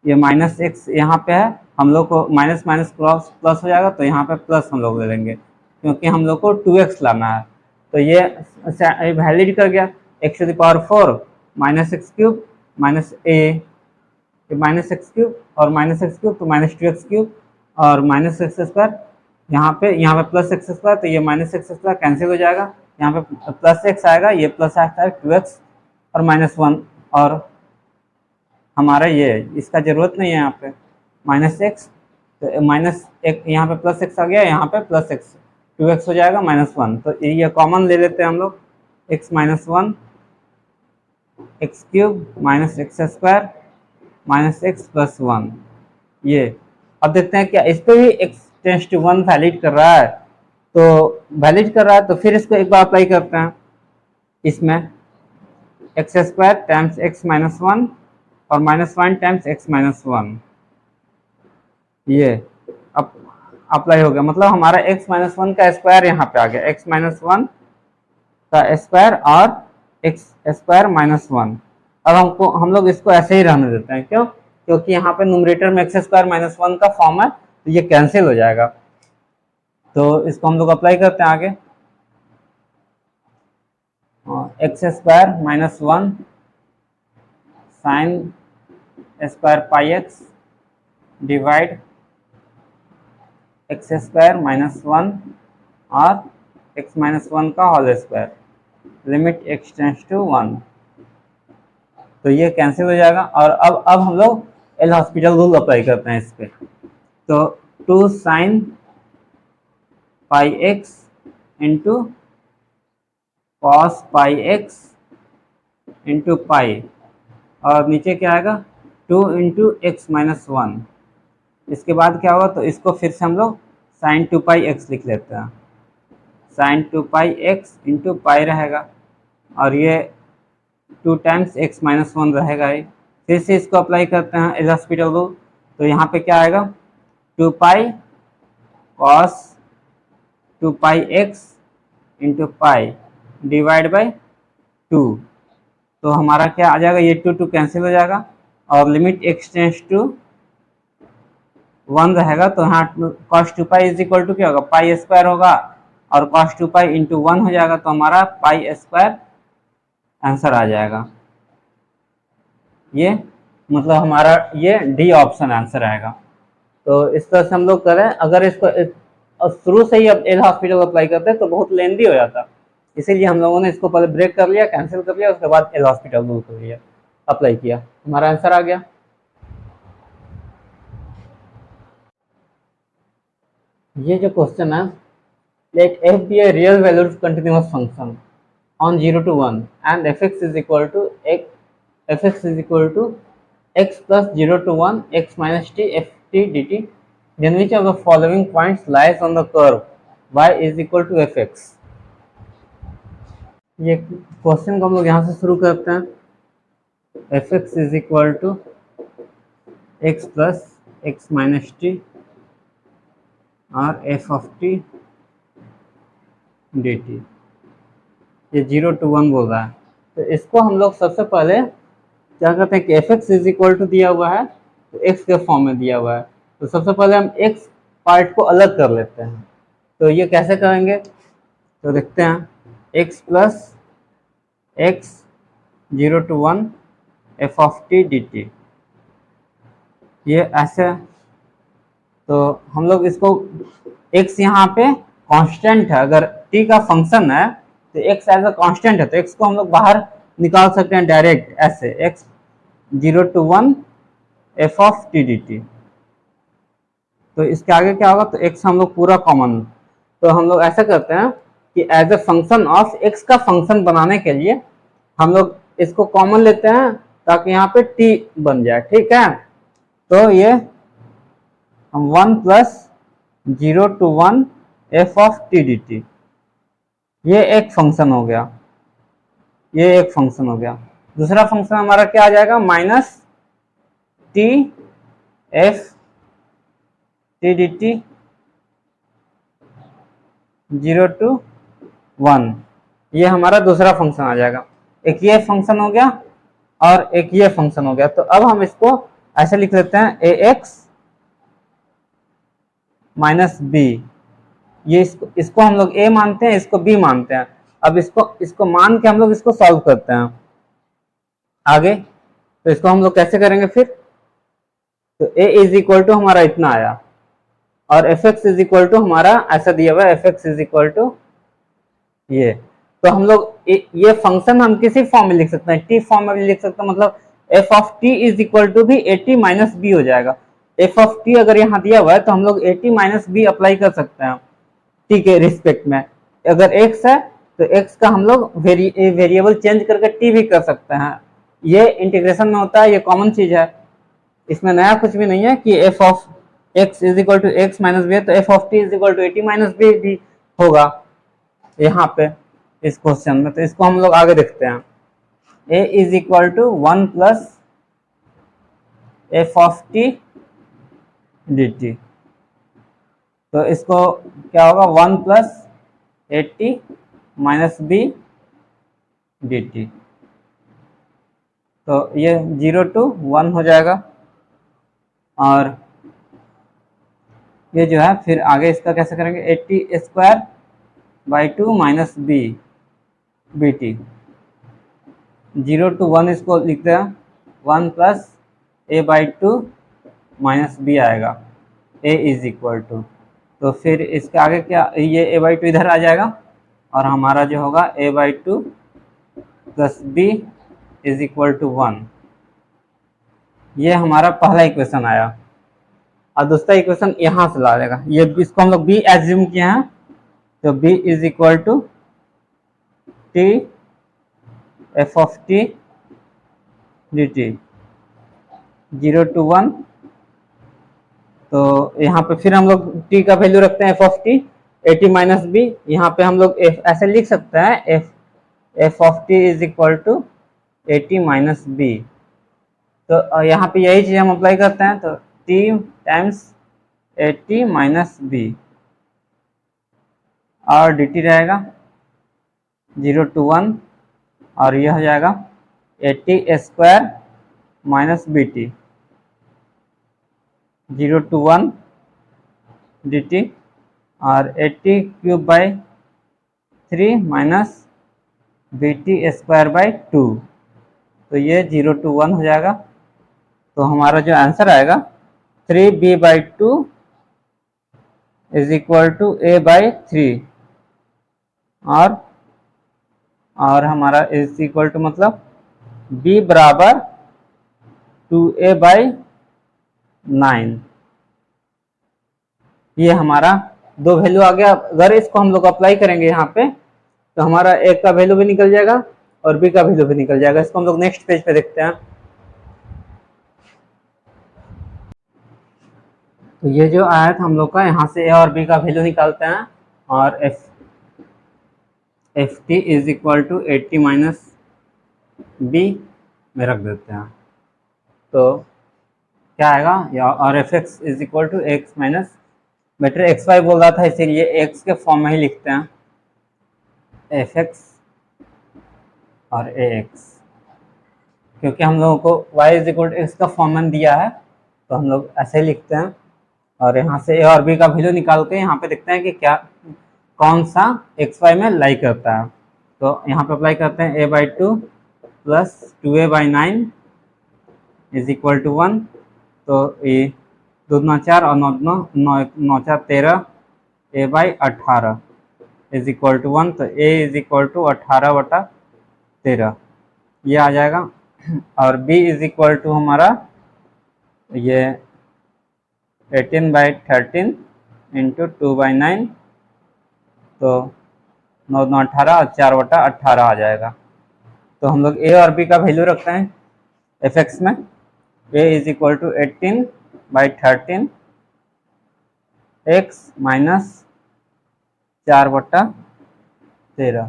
ये माइनस एक्स यहाँ पे है, हम लोग को माइनस माइनस क्रॉस प्लस हो जाएगा, तो यहाँ पे प्लस हम लोग ले लेंगे क्योंकि हम लोग को 2x लाना है। तो ये वैलिड कर गया x to the power 4 minus x cube minus minus x cube और माइनस एक्स क्यूब, तो माइनस टू एक्स क्यूब और माइनस एक्स स्क्वायर, यहाँ पे प्लस एक्स स्क्वायर, तो ये माइनस एक्स स्क्वायर कैंसिल हो जाएगा, यहाँ पे प्लस एक्स आएगा, ये प्लस एक्स आएगा 2x और माइनस वन, और हमारा ये इसका जरूरत नहीं है यहाँ पे माइनस एक्स, तो माइनस एक यहाँ पे प्लस एक्स आ गया, यहाँ पे प्लस एक्स 2x हो जाएगा माइनस वन, तो ये कॉमन ले लेते हैं हम लोग, x minus one x cube minus x square minus x plus one. ये अब देखते हैं क्या इस पर भी x tends to one valid कर रहा है, तो वैलिड कर रहा है तो फिर इसको एक बार अप्लाई करते हैं, इसमें X square times X minus one और minus one times X minus one, ये अब अप्लाई हो गया, मतलब हमारा एक्स माइनस वन का स्क्वायर यहाँ पे आ गया, एक्स माइनस वन का स्क्वायर और एक्स स्क्वायर माइनस वन। अब हम लोग इसको ऐसे ही रहने देते हैं, क्यों, क्योंकि यहाँ पे न्यूमरेटर में एक्स स्क्वायर माइनस वन का फॉर्म है, तो ये कैंसिल हो जाएगा, तो इसको हम लोग अप्लाई करते हैं आगे, x square minus one sine square pi x divide x square minus one और एक्स माइनस वन का whole square, limit x tends to one, तो ये कैंसिल हो जाएगा। और अब हम लोग एल हॉस्पिटल रूल अप्लाई करते हैं इस पे, तो two sine pi x into cos pi x into pi, और नीचे क्या आएगा 2 इंटू एक्स माइनस वन, इसके बाद क्या होगा, तो इसको फिर से हम लोग साइन 2 पाई एक्स लिख लेते हैं, साइन 2 पाई एक्स इंटू पाई रहेगा, और ये 2 टाइम्स एक्स माइनस वन रहेगा ही, फिर से इसको अप्लाई करते हैं एल हॉस्पिटल रूल, तो यहाँ पे क्या आएगा 2 pi cos 2 pi x into pi divide by 2, तो हमारा क्या आ जाएगा, ये 2 कैंसिल हो जाएगा, और limit x tends to one रहेगा, तो यहाँ cos 2 pi is equal to क्या होगा, पाई स्क्वायर होगा, और कॉस 2 पाई इंटू वन हो जाएगा, तो हमारा पाई स्क्वायर आंसर आ जाएगा, ये मतलब हमारा ये डी ऑप्शन आंसर आएगा। तो इस तरह से हम लोग करें, अगर इसको शुरू से ही अब एल हॉस्पिटल अप्लाई करते हैं तो बहुत लेंदी हो जाता, इसीलिए हम लोगों ने इसको पहले ब्रेक कर लिया, कैंसिल कर लिया, उसके बाद एल हॉस्पिटल रूल कर लिया, अप्लाई किया, हमारा आंसर आ गया। ये जो क्वेश्चन है, let f be a real valued continuous function on 0 to 1 and fx is equal to x plus 0 to 1 x minus t f t dt, then which of the following points lies on the curve y is equal to fx। ये क्वेश्चन को हम लोग यहाँ से शुरू करते हैं, fx is equal to x plus x minus t और f of t dt, ये 0 to 1 बोल रहा है, तो इसको हम लोग सबसे पहले क्या करते हैं कि f x is equal to दिया हुआ है, तो एक्स के फॉर्म में दिया हुआ है, तो सबसे पहले हम एक्स पार्ट को अलग कर लेते हैं, तो ये कैसे करेंगे, तो देखते हैं x plus x 0 to 1 F of T D T, ये ऐसे, तो हम लोग इसको एक्स यहाँ पे कांस्टेंट है, अगर टी का फंक्शन है तो x एज अ कांस्टेंट है, तो x को हम लोग बाहर निकाल सकते हैं डायरेक्ट ऐसे, x 0 to 1 f of t dt, तो इसके आगे क्या होगा, तो x हम लोग पूरा कॉमन, तो हम लोग ऐसा करते हैं कि as a function of x का फंक्शन बनाने के लिए हम लोग इसको कॉमन लेते हैं ताकि यहाँ पे टी बन जाए, ठीक है। तो ये हम 1 plus 0 to 1 F of T D T, ये एक फंक्शन हो गया, ये एक फंक्शन हो गया। दूसरा फंक्शन हमारा क्या आ जाएगा, minus T F T D t 0 to 1, ये हमारा दूसरा फंक्शन आ जाएगा। एक ये फंक्शन हो गया और एक ये फंक्शन हो गया। तो अब हम इसको ऐसे लिख लेते हैं ए एक्स माइनस बी, ये इसको हम लोग ए मानते हैं, इसको बी मानते हैं। अब इसको मान के हम लोग इसको सॉल्व करते हैं आगे। तो इसको हम लोग कैसे करेंगे फिर, तो ए इज इक्वल टू हमारा इतना आया और f x is equal to हमारा ऐसा दिया हुआ है, f x is equal to ये। तो हम लोग ये फंक्शन हम किसी फॉर्म में लिख सकते हैं, टी फॉर्म में भी लिख सकते हैं, मतलब f of t is equal to भी ए टी माइनस बी हो जाएगा। एफ ऑफ टी अगर यहाँ दिया हुआ है तो हम लोग a T minus b apply कर सकते हैं टी के रिस्पेक्ट में। अगर एक्स है तो एक्स का हम लोग वेरिएबल चेंज करके टी भी कर सकते हैं। ये इंटीग्रेशन में होता है, ये कॉमन चीज है, इसमें नया कुछ भी नहीं है कि f of x is equal to x minus b है तो f of t is equal to a T minus b भी होगा यहाँ पे इस क्वेश्चन में। तो इसको हम लोग आगे देखते हैं, A is equal to 1 plus F of T D T. तो इसको क्या होगा, 1 plus A T minus B D T. तो ये 0 to 1 हो जाएगा और ये जो है फिर आगे इसका कैसे करेंगे, a T square by 2 minus b b T. 0 to 1 इसको लिखते हैं 1 plus a by 2 minus b आएगा, ए इज इक्वल टू। तो फिर इसके आगे क्या, ये ए बाई 2 इधर आ जाएगा और हमारा जो होगा A by 2 plus B is equal to 1। ये हमारा पहला इक्वेशन आया और दूसरा इक्वेशन यहाँ से ला देगा, ये इसको हम लोग बी एज्यूम किए हैं। तो b is equal to t f of T D t 0 to 1। तो यहाँ पे फिर हम लोग t का वैल्यू रखते हैं f of t a T minus b. यहाँ पे हम लोग ऐसे लिख सकते हैं f of t is equal to a T minus b. तो यहाँ पे यही चीज़ हम अप्लाई करते हैं, तो t times A T minus B और डी टी रहेगा 0 to 1 और यह हो जाएगा A T square minus B T 0 to 1 D T और A T cube by 3 minus B T square by 2। तो ये 0 to 1 हो जाएगा। तो हमारा जो आंसर आएगा 3b by 2 is equal to a by 3 और हमारा इज इक्वल टू मतलब b बराबर 2a बाई 9। ये हमारा दो वैल्यू आ गया। अगर इसको हम लोग अप्लाई करेंगे यहाँ पे तो हमारा a का वैल्यू भी निकल जाएगा और b का वैल्यू भी निकल जाएगा। इसको हम लोग नेक्स्ट पेज पे देखते हैं। तो ये जो आया था हम लोग का, यहाँ से a और b का वैल्यू निकालते हैं और f t is equal to 80 minus b में रख देते हैं। तो क्या आएगा, या और f x is equal to x minus, better x y बोल रहा था इसीलिए एक्स के फॉर्म में ही लिखते हैं, एफ एक्स और ए एक्स, क्योंकि हम लोगों को y is equal to x का फॉर्म में दिया है तो हम लोग ऐसे ही लिखते हैं। और यहाँ से ए और बी का वैल्यू निकाल के यहाँ पे देखते हैं कि क्या कौन सा एक्स वाई में लाई करता है। तो यहाँ पे अप्लाई करते हैं a by 2 plus 2a by 9 is equal to 1। तो ये 2 दूना 4 और 9 9 4 13 a by 18 is equal to 1। तो a इज इक्वल टू 18/13 ये आ जाएगा। और b इज इक्वल टू हमारा ये 18/13 इंटू 2/9। तो 9 9 18 और 4/18 आ जाएगा। तो हम लोग ए और बी का वैल्यू रखते हैं एफ एक्स में। A is equal to 18/13 X minus 4/13।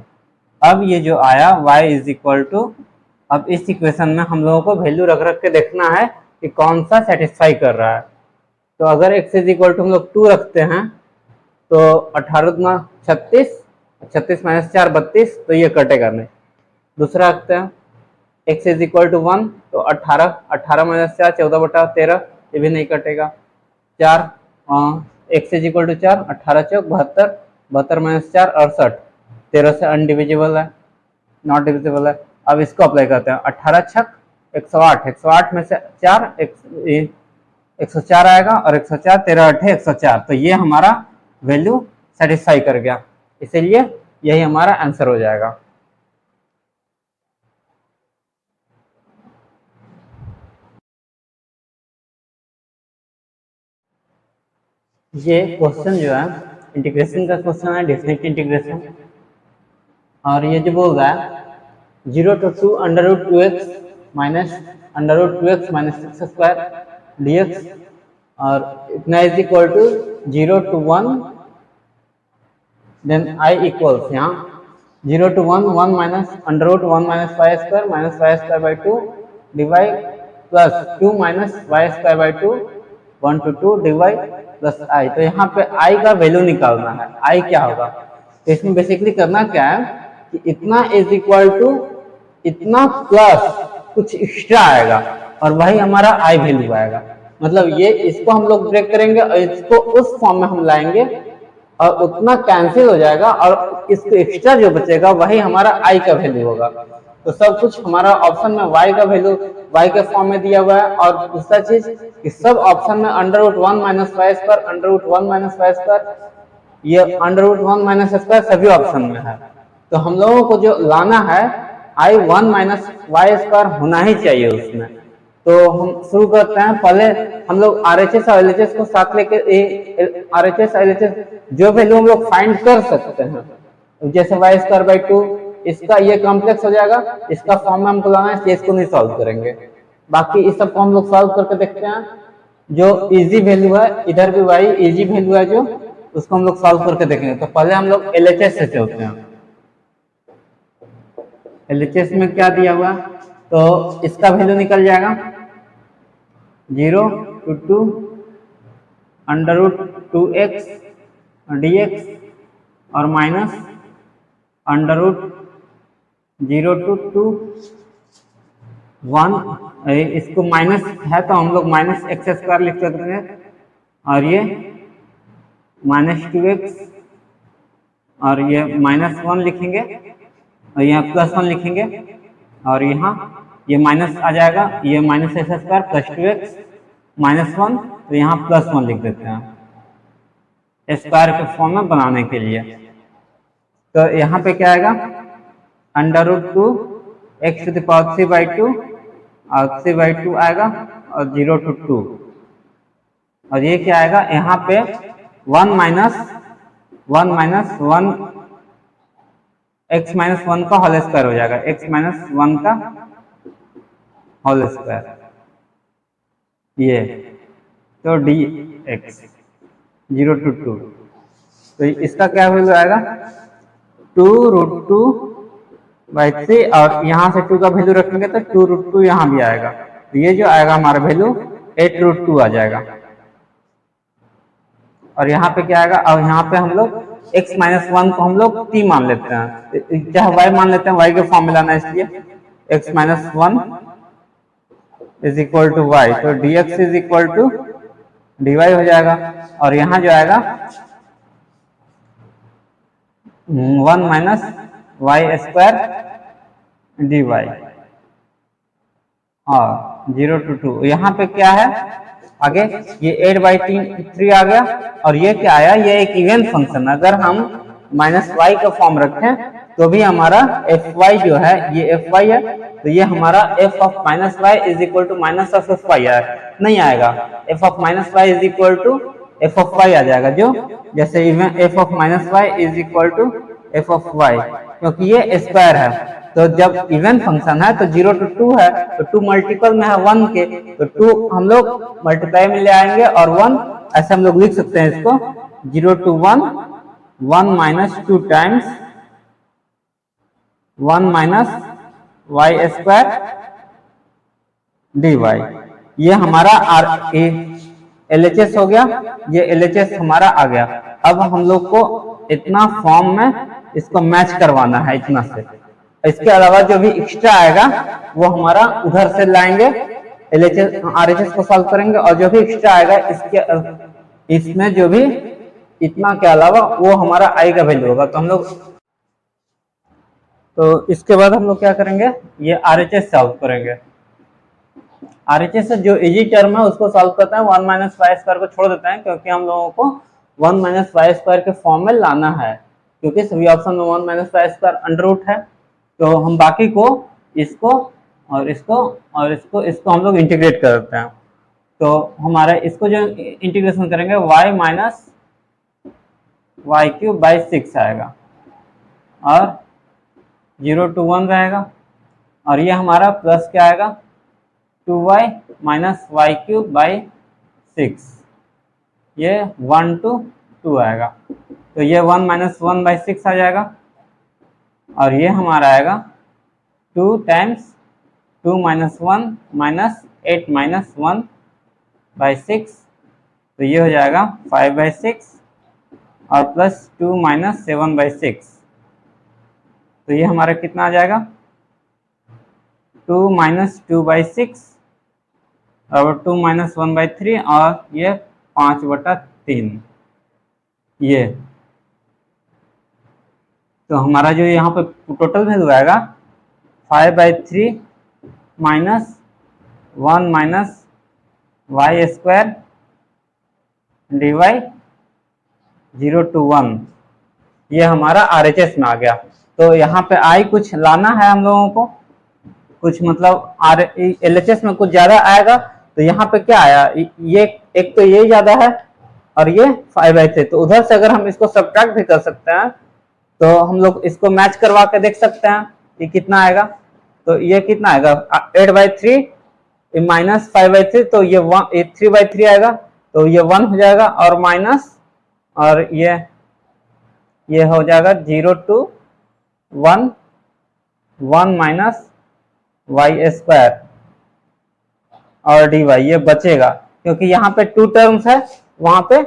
अब ये जो आया y इज इक्वल टू, अब इस इक्वेशन में हम लोगों को वैल्यू रख रख के देखना है कि कौन सा सेटिस्फाई कर रहा है। तो अगर x इज इक्वल टू हम लोग 2 रखते हैं तो 18 दूना 36, 36 माइनस 4 32, तो ये कटेगा नहीं। दूसरा रखते हैं x इज इक्वल टू 1 तो 18, 18 माइनस 4 14/13, ये भी नहीं कटेगा। 4 x इज इक्वल टू 4, 18 चौक 72, 72 माइनस 4 68, 13 से अनडिविजिबल है, नॉट डिविजिबल है। अब इसको अप्लाई करते हैं, 18 छक 108, 108 में से 4 104 आएगा और 104 13 8 104, तो ये हमारा वैल्यू सेटिस्फाई कर गया, इसीलिए यही हमारा आंसर हो जाएगा। ये क्वेश्चन जो है इंटीग्रेशन का क्वेश्चन है, डेफिनेट इंटीग्रेशन। और ये जो बोल रहा है 0 to 2 √2x minus √2x minus 6² dx, और इतना is equal to 0 to 1, then I equals यहाँ 0 to 1 1 minus √1 minus y² minus y²/2 dy plus 2 minus y²/2 1 to 2 dy plus I। तो यहाँ पे I का वैल्यू निकालना है, I क्या होगा। तो इसमें बेसिकली करना क्या है कि इतना इज इक्वल टू इतना प्लस कुछ एक्स्ट्रा आएगा और वही हमारा I वैल्यू आएगा। मतलब ये इसको हम लोग ब्रेक करेंगे और इसको उस फॉर्म में हम लाएंगे और उतना कैंसिल हो जाएगा और इसको एक्स्ट्रा जो बचेगा वही हमारा I का वैल्यू होगा। तो सब कुछ हमारा ऑप्शन में y का वैल्यू y के फॉर्म में दिया हुआ है। और दूसरा चीज कि सब ऑप्शन में √1 माइनस y², √1 माइनस y², ये √1 माइनस y² सभी ऑप्शन में है। तो हम लोगों को जो लाना है I1 माइनस y² होना ही चाहिए उसमें। तो हम शुरू करते हैं, पहले हम लोग RHS और LHS को साथ लेकर RHS LHS जो वैल्यू हम लोग फाइंड कर सकते हैं, जैसे y²/2, इसका ये कॉम्प्लेक्स हो जाएगा, इसका फॉर्म में हमको लाना है, इसलिए इसको नहीं सॉल्व करेंगे। बाकी इस सबको हम लोग सॉल्व करके देखते हैं। जो इजी वैल्यू है, इधर भी y इजी वैल्यू है जो, उसको हम लोग सॉल्व करके देखेंगे। तो पहले हम लोग LHS से चलते हैं। LHS में क्या दिया हुआ, तो इसका वैल्यू निकल जाएगा 0 to 2 √2x dx और माइनस √0 to 2 1, इसको माइनस है तो हम लोग माइनस x² लिख सकते हैं, और ये माइनस 2x और ये -1 लिखेंगे और यहाँ +1 लिखेंगे, और यहाँ ये माइनस आ जाएगा, ये माइनस x² प्लस 2x -1, तो यहाँ +1 लिख देते हैं स्क्वायर के फॉर्म में बनाने के लिए। तो यहाँ पे क्या आएगा √2 x⁴2 और 3/2 आएगा और 0 to 2, और ये क्या आएगा यहाँ पे 1 माइनस 1 x माइनस 1 का होल स्क्वायर हो जाएगा, x माइनस 1 का होल स्क्वायर, ये तो dx 0 to 2। तो इसका क्या वैल्यू आएगा 2√2/3, और यहाँ से 2 का वैल्यू रखेंगे तो 2√2 यहाँ भी आएगा, तो ये जो आएगा हमारा वैल्यू 8√2 आ जाएगा। और यहाँ पे क्या आएगा, और यहाँ पे हम लोग x माइनस 1 को हम लोग t मान लेते हैं, चाहे y मान लेते हैं, y के फॉर्म में लाना है, इसलिए x minus 1 is equal to y, तो dx is equal to dy हो जाएगा। और यहाँ जो आएगा 1 माइनस y² dy और 0 to 2। यहाँ पे क्या है आगे, ये 8/3 आ गया, और ये क्या आया, ये एक इवन फंक्शन। अगर हम -y का फॉर्म रखें तो भी हमारा fy जो है, ये fy है, तो ये हमारा f of minus y is equal to minus of fy है, नहीं आएगा, f of minus y is equal to f of y आ जाएगा, जो जैसे f of minus y is equal to f of y, क्योंकि ये स्क्वायर है। तो जब इवन फंक्शन है तो 0 to 2 है, तो 2 मल्टीपल में है 1 के, तो 2 हम लोग मल्टीप्लाई में ले आएंगे और 1 ऐसे हम लोग लिख सकते हैं इसको 0 to 1 1 minus 2 times 1 minus y square d y. ये हमारा LHS हो गया, ये LHS हमारा आ गया। अब हम लोग को इतना फॉर्म में इसको मैच करवाना है इतना से। इसके अलावा जो भी एक्स्ट्रा आएगा वो हमारा उधर से लाएंगे, LHS RHS को सॉल्व करेंगे, और जो भी एक्स्ट्रा आएगा इसके इसमें जो भी इतना के अलावा वो हमारा आई का वैल्यू होगा। तो हम लोग तो इसके बाद हम लोग क्या करेंगे, ये RHS सॉल्व करेंगे। RHS से जो इजी टर्म है उसको सॉल्व करते हैं, 1 माइनस वाई स्क्वायर को छोड़ देते हैं, क्योंकि हम लोगों को 1 माइनस वाई स्क्वायर के फॉर्म में लाना है, क्योंकि सभी ऑप्शन में 1 minus y square under root है। तो हम बाकी को इसको और इसको हम लोग इंटीग्रेट कर देते हैं। तो हमारा इसको जो इंटीग्रेशन करेंगे y minus y cube by 6 आएगा, और 0 to 1 रहेगा, और ये हमारा प्लस क्या आएगा 2y minus y cube by 6, ये 1 to 2 आएगा। तो ये 1 माइनस 1 बाई 6 आ जाएगा, और ये हमारा आएगा 2 times 2 minus 1 minus 8 minus 1 by 6, तो ये हो जाएगा 5 बाई 6 और प्लस 2 माइनस 7 बाई 6, तो ये हमारा कितना आ जाएगा 2 माइनस 2 बाई 6 और 2 माइनस 1 बाई 3, और ये 5/3 ये। तो हमारा जो यहाँ पे टोटल वैल्यू आएगा 5/3 minus 1 minus y square d y 0 to 1, ये हमारा RHS में आ गया। तो यहाँ पे आई कुछ लाना है हम लोगों को, कुछ मतलब LHS में कुछ ज्यादा आएगा। तो यहाँ पे क्या आया, ये एक तो ये ज्यादा है और ये 5/3, तो उधर से अगर हम इसको सब्ट्रैक्ट भी कर सकते हैं तो हम लोग इसको मैच करवा के देख सकते हैं कि कितना आएगा। तो ये कितना आएगा 8/3 माइनस 5/3, तो ये 3/3 आएगा, तो ये 1 हो जाएगा, और माइनस और ये हो जाएगा 0 to 1 1 माइनस वाई स्क्वायर और डी वाई, ये बचेगा क्योंकि यहाँ पे 2 टर्म्स है, वहां पे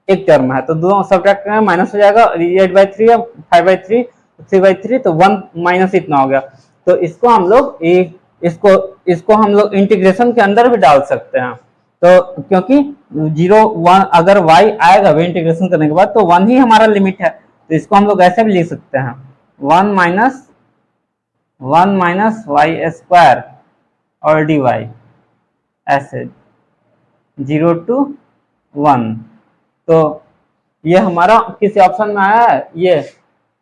एक टर्म है, तो दोनों सब्ट्रैक्ट करेंगे माइनस हो जाएगा। 8/3 है, 5/3 3/3, तो 1 माइनस इतना हो गया। तो इसको हम लोग इसको हम लोग इंटीग्रेशन के अंदर भी डाल सकते हैं। तो क्योंकि 0 1 अगर y आएगा वे इंटीग्रेशन करने के बाद तो 1 ही हमारा लिमिट है, तो इसको हम लोग ऐसे भी लिख सकते हैं 1 माइनस वाई स्क्वायर और डी वाई, ऐसे 0 to 1। तो ये हमारा किसी ऑप्शन में आया है,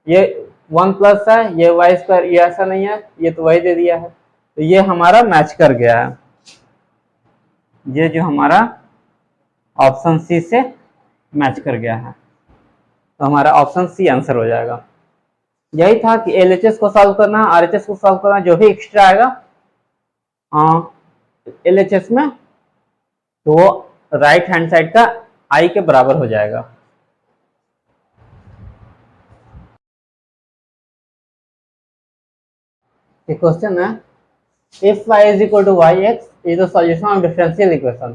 ये 1 प्लस है, ये वाई स्क्वायर, ये ऐसा नहीं है, ये तो वही दे दिया है, तो ये हमारा मैच कर गया है। ये जो हमारा ऑप्शन सी से मैच कर गया है, तो हमारा ऑप्शन सी आंसर हो जाएगा। यही था कि LHS को सॉल्व करना, RHS को सॉल्व करना, जो भी एक्स्ट्रा आएगा LHS में तो वो राइट हैंड साइड का आई के बराबर हो जाएगा। क्वेश्चन है if y is equal to yx is the solution of differential equation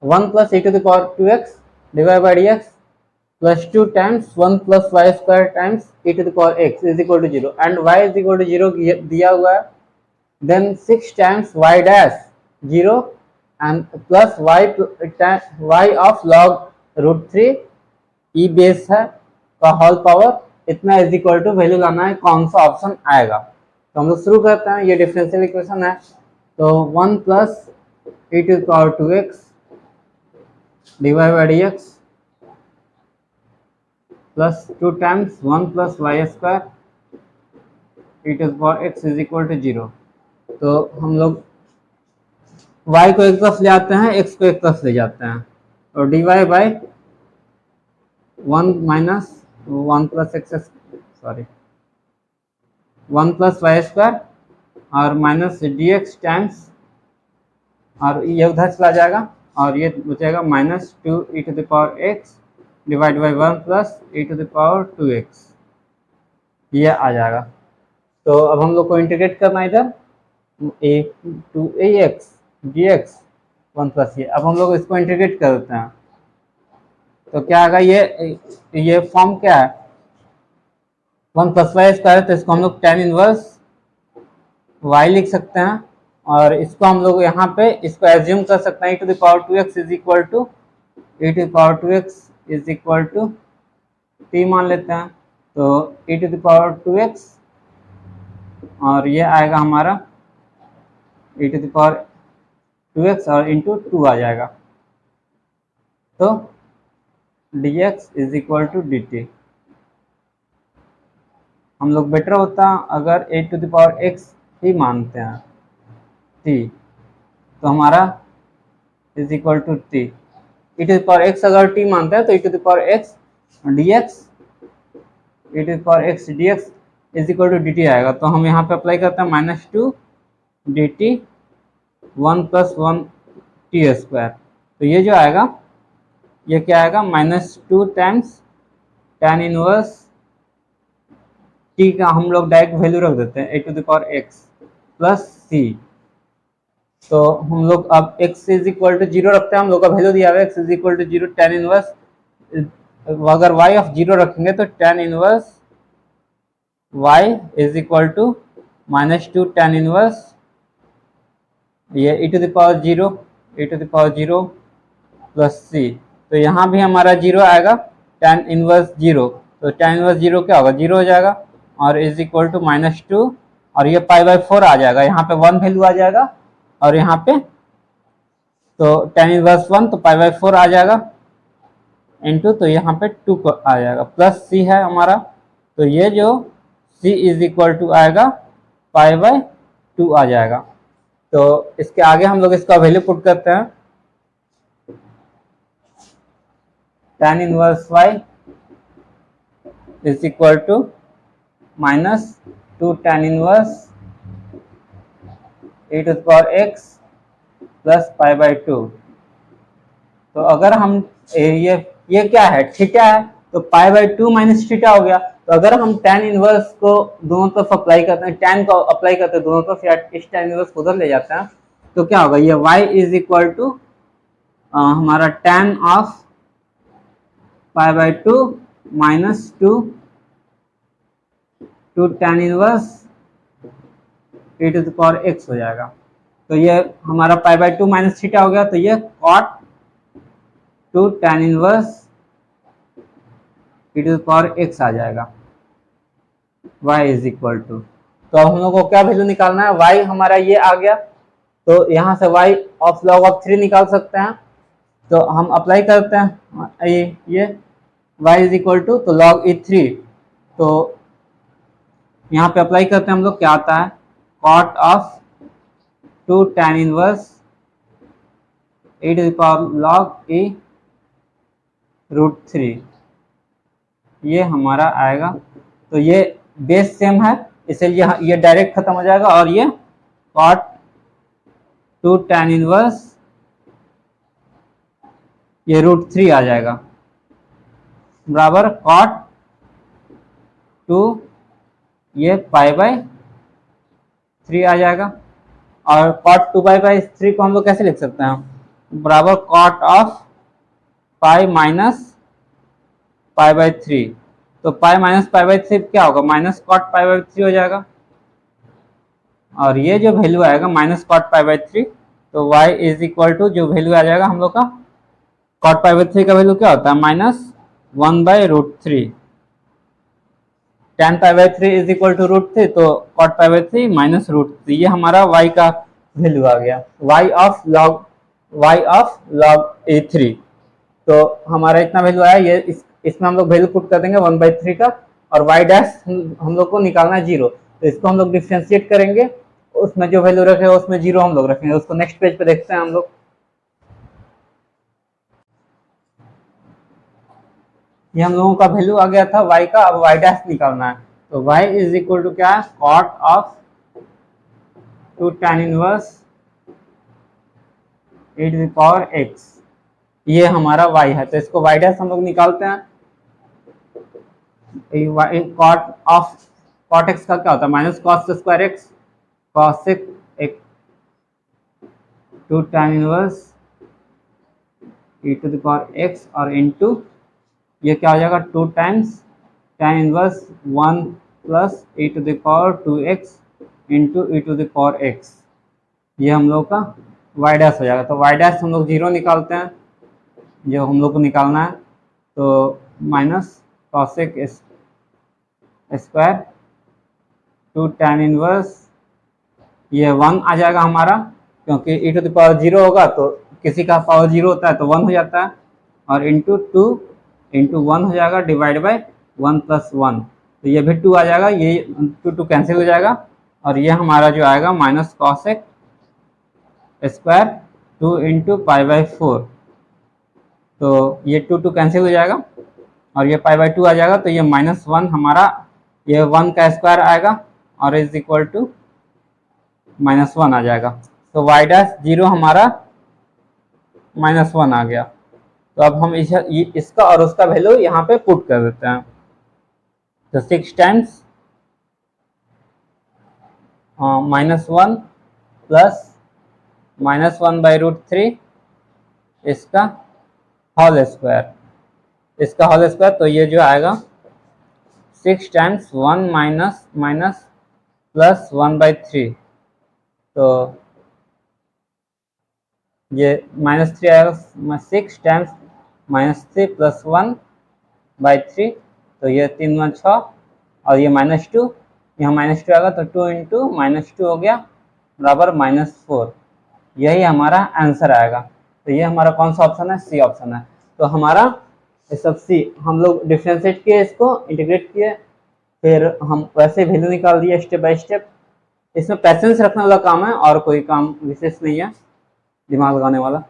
1 plus e to the power 2x divided by dx plus 2 times 1 plus y square times e to the power x is equal to 0 and y is equal to 0 दिया हुआ है, then 6 times y dash 0 and plus y of log root 3 e base है का होल पावर इतना इज इक्वल टू वैल्यू लाना है, कौन सा ऑप्शन आएगा। तो हम लोग शुरू करते हैं। ये डिफरेंशियल इक्वेशन है, तो 1 plus e to the power 2x divide by dx plus 2 times 1 plus y square e to the power x is equal to 0। तो हम लोग y को एक तरफ ले आते हैं, x को एक तरफ ले जाते हैं, और dy by 1 minus 1 plus x sorry 1 plus y square और माइनस डी एक्स टाइम्स, और ये उधर चला जाएगा और ये बचेगा minus 2 e to the power x divide by 1 plus e to the power 2x, ये आ जाएगा। तो अब हम लोग को इंटीग्रेट करना है इधर A to A X D X 1 plus ये। अब हम लोग इसको इंटीग्रेट कर देते हैं तो क्या आएगा, ये फॉर्म क्या है 1 प्लस वाई स्क्वायर, तो इसको हम लोग tan इनवर्स y लिख सकते हैं और इसको हम लोग यहाँ पे इसको एज्यूम कर सकते हैं e to the power 2x is equal to e to the power 2x is equal to t मान लेते हैं। तो e to the power 2x और ये आएगा हमारा e to the power 2x और इंटू 2 आ जाएगा, तो dx is equal to dt। हम लोग बेटर होता अगर e to the power x ही मानते हैं t, तो हमारा is equal to t। e to the power x अगर t मानते हैं तो e to the power x dx e to the power x dx is equal to dt आएगा। तो हम यहाँ पे अप्लाई करते हैं minus 2 dt 1 plus 1 t square, तो ये जो आएगा ये क्या आएगा minus 2 times tan inverse t का हम लोग डायरेक्ट वैल्यू रख देते हैं e to the power x plus c। तो हम लोग अब x इज इक्वल टू 0 रखते हैं, हम लोग का वैल्यू दिया हुआ है x is equal to 0, tan inverse अगर y ऑफ 0 रखेंगे तो tan inverse y is equal to minus 2 tan inverse ये e to the power 0 e to the power 0 plus c। तो यहाँ भी हमारा 0 आएगा tan इनवर्स 0, तो tan इनवर्स 0 क्या होगा 0 हो जाएगा और इज इक्वल टू माइनस 2 और ये पाई बाई 4 आ जाएगा, यहाँ पे 1 वैल्यू आ जाएगा और यहाँ पे तो tan इनवर्स 1 तो पाई बाई 4 आ जाएगा इनटू, तो यहाँ पे 2 आ जाएगा प्लस c है हमारा, तो ये जो c इज इक्वल टू आएगा पाई बाई 2 आ जाएगा। तो इसके आगे हम लोग इसका वैल्यू पुट करते हैं tan inverse y is equal to minus 2 tan inverse e to the power x plus pi by 2। तो अगर हम ये क्या है थीटा है, तो पाई बाई 2 माइनस थीटा हो गया। तो अगर हम tan इनवर्स को दोनों तरफ अप्लाई करते हैं, tan को अप्लाई करते हैं दोनों तरफ या इस tan इनवर्स को उधर ले जाते हैं, तो क्या होगा ये y इज इक्वल टू हमारा tan of pi by 2 minus 2 tan inverse e to the power x हो जाएगा। तो ये हमारा पाई बाई 2 माइनस थीटा हो गया, तो ये cot 2 tan inverse e to the power x आ जाएगा y इज इक्वल टू। तो अब हम लोग को क्या वैल्यू निकालना है, y हमारा ये आ गया, तो यहाँ से y ऑफ log ऑफ 3 निकाल सकते हैं। तो हम अप्लाई करते हैं ये y इज इक्वल टू तो log e3, तो यहाँ पे अप्लाई करते हैं हम लोग, क्या आता है cot of 2 tan inverse e to the power log e root 3, ये हमारा आएगा। तो ये बेस सेम है इसलिए ये डायरेक्ट खत्म हो जाएगा और ये cot 2 tan इनवर्स ये रूट 3 आ जाएगा बराबर cot 2 ये पाई बाई 3 आ जाएगा। और cot 2 पाई बाई 3 को हम लोग कैसे लिख सकते हैं बराबर cot of pi minus pi by 3, तो पाई माइनस पाई बाई 3 क्या होगा माइनस cot पाई बाई 3 हो जाएगा और ये जो वैल्यू आएगा माइनस cot पाई बाई 3, तो y इज इक्वल टू जो वैल्यू आ जाएगा हम लोग का cot पाई बाई 3 का वैल्यू क्या होता है minus 1 by root 3, tan pi by 3 is equal to root 3, तो cot pi by 3 minus root 3, ये हमारा y का वैल्यू आ गया y ऑफ log a3। तो हमारा इतना वैल्यू आया, ये इसमें हम लोग वैल्यू पुट कर देंगे 1/3 का और y डैश हम लोग को निकालना है 0, तो इसको हम लोग डिफरेंशिएट करेंगे, उसमें जो वैल्यू रखेगा उसमें 0 हम लोग रखेंगे। उसको नेक्स्ट पेज पे देखते हैं हम लोग। ये हम लोगों का वैल्यू आ गया था y का, अब y डैश निकालना है। तो y इज इक्वल टू क्या है, cot of 2 tan inverse e to the power x, ये हमारा y है। तो इसको y डैश हम लोग निकालते हैं। कॉट ऑफ कॉट एक्स का क्या होता है, minus cos square x, cos एक 2 tan inverse e to the power x और इनटू ये क्या हो जाएगा 2 times tan inverse 1 plus e to the power 2x into e to the power x, ये हम लोग का y डैश हो जाएगा। तो y डैश हम लोग 0 निकालते हैं, जो हम लोग को निकालना है। तो minus cosec square 2 tan inverse ये 1 आ जाएगा हमारा, क्योंकि e टू द पावर 0 होगा तो किसी का पावर 0 होता है तो 1 हो जाता है, और इंटू 2 इंटू 1 हो जाएगा डिवाइड बाय 1 प्लस 1, तो ये भी 2 आ जाएगा, ये 2 कैंसिल हो जाएगा, और ये हमारा जो आएगा minus cosec square 2 into pi by 4, तो ये 2 कैंसिल हो जाएगा और ये पाई बाई 2 आ जाएगा, तो ये माइनस 1 हमारा, ये 1 का स्क्वायर आएगा और इज इक्वल टू माइनस 1 आ जाएगा। तो y डैश 0 हमारा माइनस 1 आ गया। तो अब हम इसका और उसका वैल्यू यहाँ पे पुट कर देते हैं। तो 6 times minus 1 plus minus 1 by root 3 इसका होल स्क्वायर, इसका होल स्क्वायर, तो ये जो आएगा 6 times 1 minus minus plus 1 by 3, तो ये माइनस 3 आएगा, 6 टाइम्स माइनस 3 प्लस 1 बाई 3, तो ये 3 1 6 और ये माइनस 2, यहाँ माइनस 2 आएगा, तो 2 इंटू माइनस 2 हो गया बराबर माइनस 4, यही हमारा आंसर आएगा। तो ये हमारा कौन सा ऑप्शन है, सी ऑप्शन है। तो हमारा ये सब सी हम लोग डिफ्रेंशिएट किए, इसको इंटीग्रेट किए, फिर हम वैसे वैल्यू निकाल दिए स्टेप बाय स्टेप। इसमें पैसेंस रखने वाला काम है और कोई काम विशेष नहीं है दिमाग लगाने वाला।